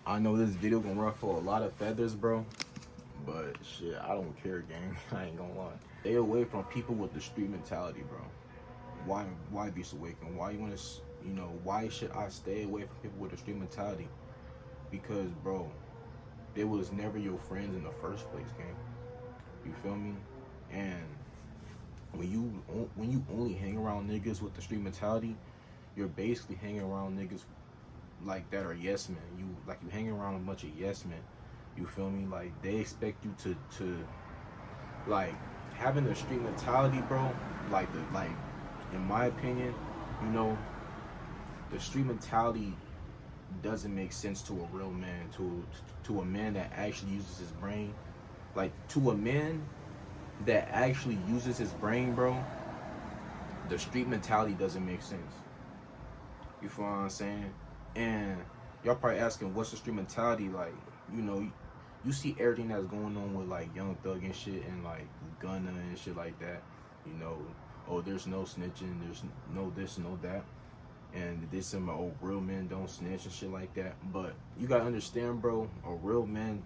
I know this video gonna ruffle a lot of feathers, bro. But shit, I don't care, gang. I ain't gonna lie. Stay away from people with the street mentality, bro. Why be so awakened? Why you wanna, why should I stay away from people with the street mentality? Because, bro, they was never your friends in the first place, gang. You feel me? And when you only hang around niggas with the street mentality, you're basically hanging around niggas like that are yes men. You hang around a bunch of yes men. You feel me? Like they expect you to like having the street mentality, bro. Like in my opinion, you know, the street mentality doesn't make sense to a real man, to a man that actually uses his brain. Like to a man that actually uses his brain, bro, the street mentality doesn't make sense. You feel what I'm saying? And y'all probably asking, what's the street mentality like? You know, you see everything that's going on with like Young Thug and shit, and like Gunna and shit like that. You know, oh, there's no snitching, there's no this, no that, and this and my old real men don't snitch and shit like that. But you gotta understand, bro, a real man,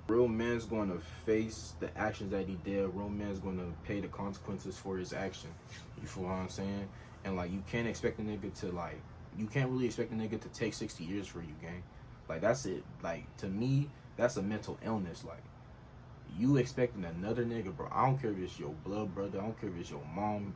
real man's going to face the actions that he did. Real man's going to pay the consequences for his action. You feel what I'm saying? And like, you can't expect a nigga to like, you can't really expect a nigga to take 60 years for you, gang. Like that's it. Like to me, that's a mental illness. Like you expecting another nigga, bro. I don't care if it's your blood brother. I don't care if it's your mom.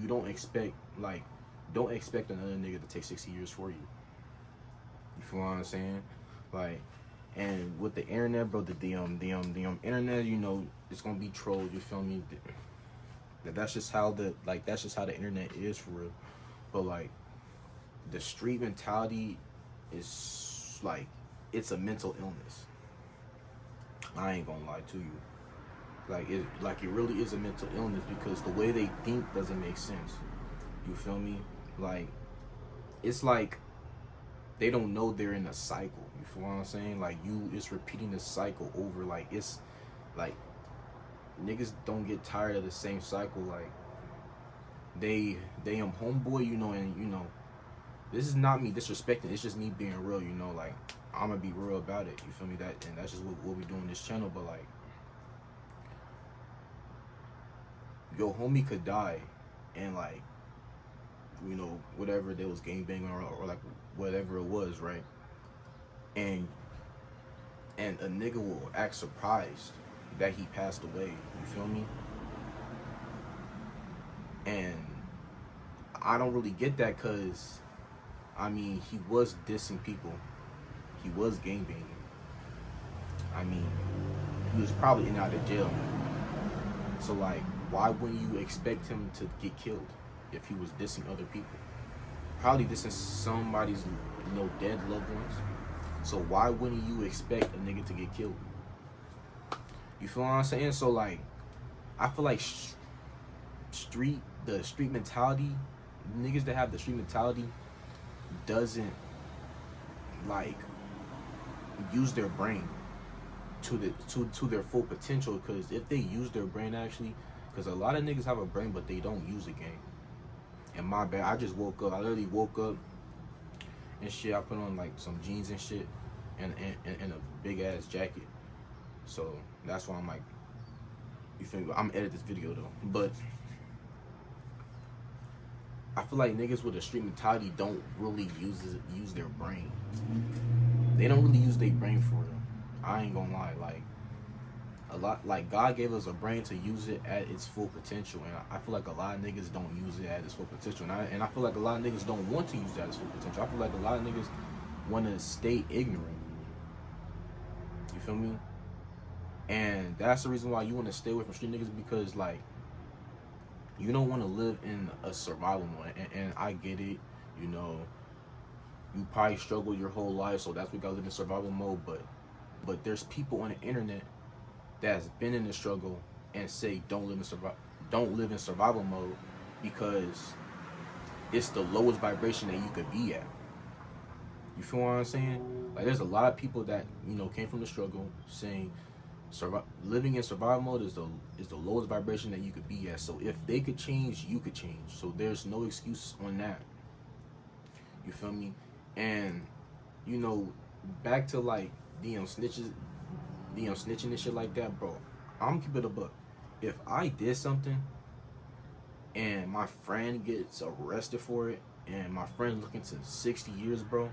You don't expect don't expect another nigga to take 60 years for you. You feel what I'm saying? Like, and with the internet, bro, the internet, it's gonna be trolled. You feel me? That's just how that's just how the internet is for real. But like, the street mentality is like, it's a mental illness. I ain't gonna lie to you. It really is a mental illness because the way they think doesn't make sense. You feel me? Like, it's like they don't know they're in a cycle. You feel what I'm saying? Like it's repeating the cycle over. Like it's like niggas don't get tired of the same cycle. Like they homeboy, and this is not me disrespecting. It's just me being real. Like I'm gonna be real about it. You feel me? And that's just what we do in this channel. But like, your homie could die, and like, whatever they was gangbanging or like whatever it was, right? And a nigga will act surprised that he passed away. You feel me? And I don't really get that because, I mean, he was dissing people. He was gangbanging. I mean, he was probably in and out of jail. So like, why wouldn't you expect him to get killed if he was dissing other people? Probably dissing somebody's, dead loved ones. So why wouldn't you expect a nigga to get killed? You feel what I'm saying? So like, I feel like the street mentality, niggas that have the street mentality doesn't like use their brain to their full potential. Because if they use their brain actually, because a lot of niggas have a brain but they don't use it, gang. And my bad, I just woke up. I literally woke up and shit. I put on like some jeans and shit, and a big ass jacket. So that's why I'm like, you feel me? I'm gonna edit this video though. But I feel like niggas with a street mentality don't really use their brain. They don't really use their brain for it. I ain't gonna lie. Like a lot, like God gave us a brain to use it at its full potential, and I feel like a lot of niggas don't use it at its full potential, and I feel like a lot of niggas don't want to use it at its full potential. I feel like a lot of niggas want to stay ignorant. You feel me? And that's the reason why you want to stay away from street niggas, because like, you don't want to live in a survival mode. And I get it, you probably struggle your whole life, so that's why you gotta live in survival mode. But there's people on the internet that's been in the struggle and say don't live in survival mode because it's the lowest vibration that you could be at. You feel what I'm saying? Like there's a lot of people that came from the struggle saying living in survival mode is the lowest vibration that you could be at. So if they could change, you could change. So there's no excuse on that. You feel me? And back to like snitches, snitching and shit like that, bro. I'm keep it a buck. If I did something and my friend gets arrested for it, and my friend looking to 60 years, bro,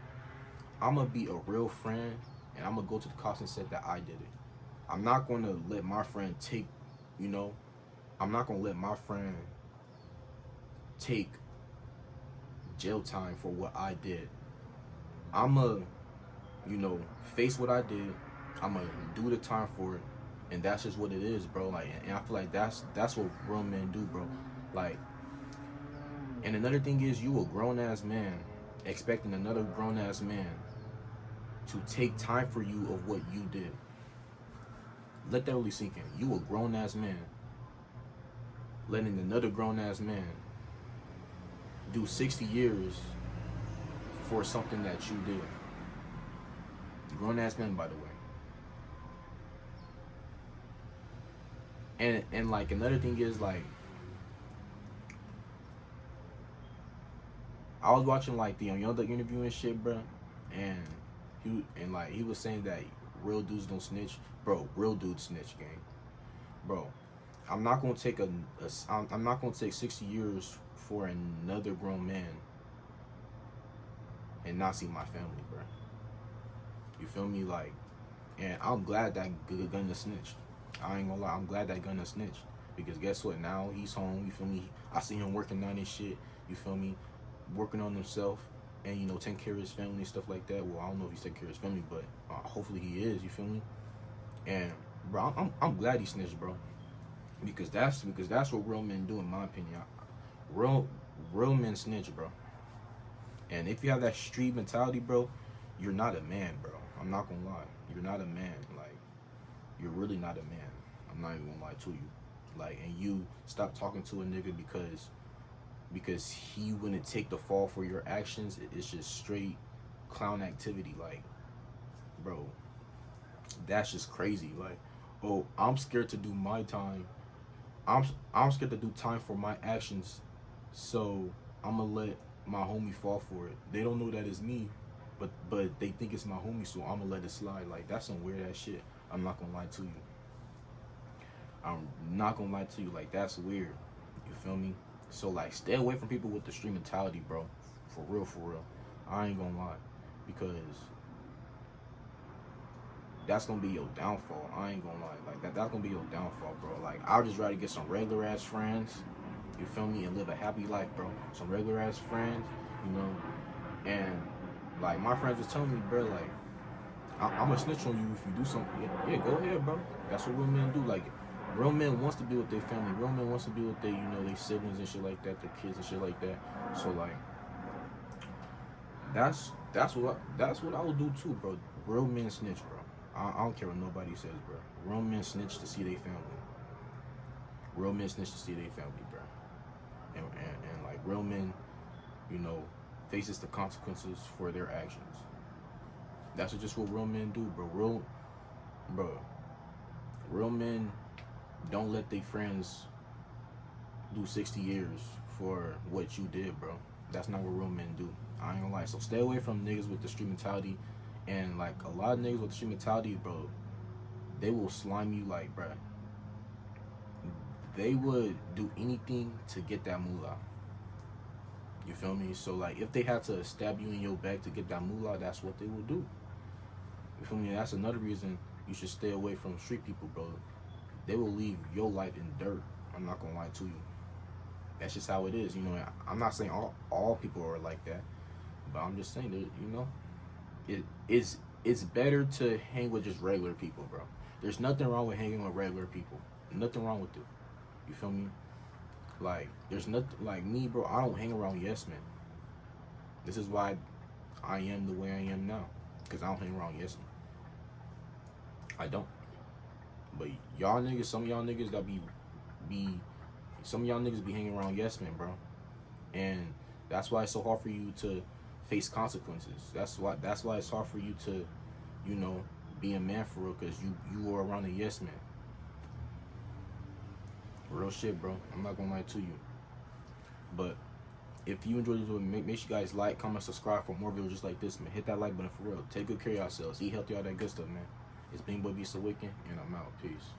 I'm gonna be a real friend, and I'm gonna go to the cops and say that I did it. I'm not gonna let my friend take, you know, I'm not gonna let my friend take jail time for what I did. I'm gonna, you know, face what I did. I'm gonna do the time for it, and that's just what it is, bro. Like, and I feel like that's what real men do, bro. Like, and another thing is, you a grown ass man expecting another grown ass man to take time for you of what you did. Let that really sink in. You a grown ass man letting another grown ass man do 60 years for something that you did. Grown ass man, by the way. And like another thing is like, I was watching like the Young Thug interview and shit, bro, and he was saying that real dudes don't snitch, bro. Real dudes snitch, gang, bro. I'm not gonna take I'm not gonna take 60 years for another grown man and not see my family, bro. You feel me? Like, and I'm glad that Gunna snitched. I ain't gonna lie, I'm glad that Gunna snitched, because guess what? Now he's home. You feel me? I see him working on his shit. You feel me? Working on himself, and you know, taking care of his family and stuff like that. Well, I don't know if he's taking care of his family, but hopefully he is. You feel me? And bro, I'm glad he snitched, bro, because that's what real men do, in my opinion. Real men snitch, bro. And if you have that street mentality, bro, you're not a man, bro. I'm not gonna lie, you're not a man. Like, you're really not a man. I'm not even gonna lie to you. Like, and you stop talking to a nigga because he wouldn't take the fall for your actions. It's just straight clown activity. Like, bro, that's just crazy. Like, oh, I'm scared to do my time. I'm scared to do time for my actions, so I'm gonna let my homie fall for it. They don't know that it's me, but they think it's my homie, so I'm gonna let it slide. Like, that's some weird ass shit. I'm not gonna lie to you. I'm not gonna lie to you. Like, that's weird. You feel me? So like, stay away from people with the street mentality, bro. For real, for real. I ain't gonna lie, because that's gonna be your downfall. I ain't gonna lie. Like, that's gonna be your downfall, bro. Like, I'll just rather get some regular ass friends, you feel me, and live a happy life, bro. Some regular ass friends, you know. And like, my friends was telling me, bro, like, I'm gonna snitch on you if you do something. Yeah, go ahead, bro. That's what real men do. Like, real men wants to be with their family. Real men wants to be with their, you know, their siblings and shit like that, their kids and shit like that. So like, that's what I would do too, bro. Real men snitch, bro. I don't care what nobody says, bro. Real men snitch to see their family. Real men snitch to see their family, bro. And like, real men, you know, faces the consequences for their actions. That's just what real men do, bro. Real men don't let their friends do 60 years for what you did, bro. That's not what real men do. I ain't gonna lie. So stay away from niggas with the street mentality. And like, a lot of niggas with the street mentality, bro, they will slime you like, bro. They would do anything to get that moolah. You feel me? So like, if they had to stab you in your back to get that moolah, that's what they would do. You feel me? That's another reason you should stay away from street people, bro. They will leave your life in dirt. I'm not gonna lie to you. That's just how it is. You know, I'm not saying all people are like that, but I'm just saying that, you know, it's better to hang with just regular people, bro. There's nothing wrong with hanging with regular people. Nothing wrong with it. You feel me? Like, there's nothing, like me, bro. I don't hang around yes men. This is why I am the way I am now, because I don't hang around yes men. I don't. But y'all niggas, some of y'all niggas that some of y'all niggas be hanging around yes men, bro. And that's why it's so hard for you to face consequences. That's why it's hard for you to, you know, be a man for real, because you are around a yes man. Real shit, bro. I'm not gonna lie to you. But If you enjoyed this video, make sure you guys like, comment, subscribe for more videos just like this, man. Hit that like button for real. Take good care of yourselves. Eat healthy, all that good stuff, man. It's Bing Boy Beast Awaken, and I'm out. Peace.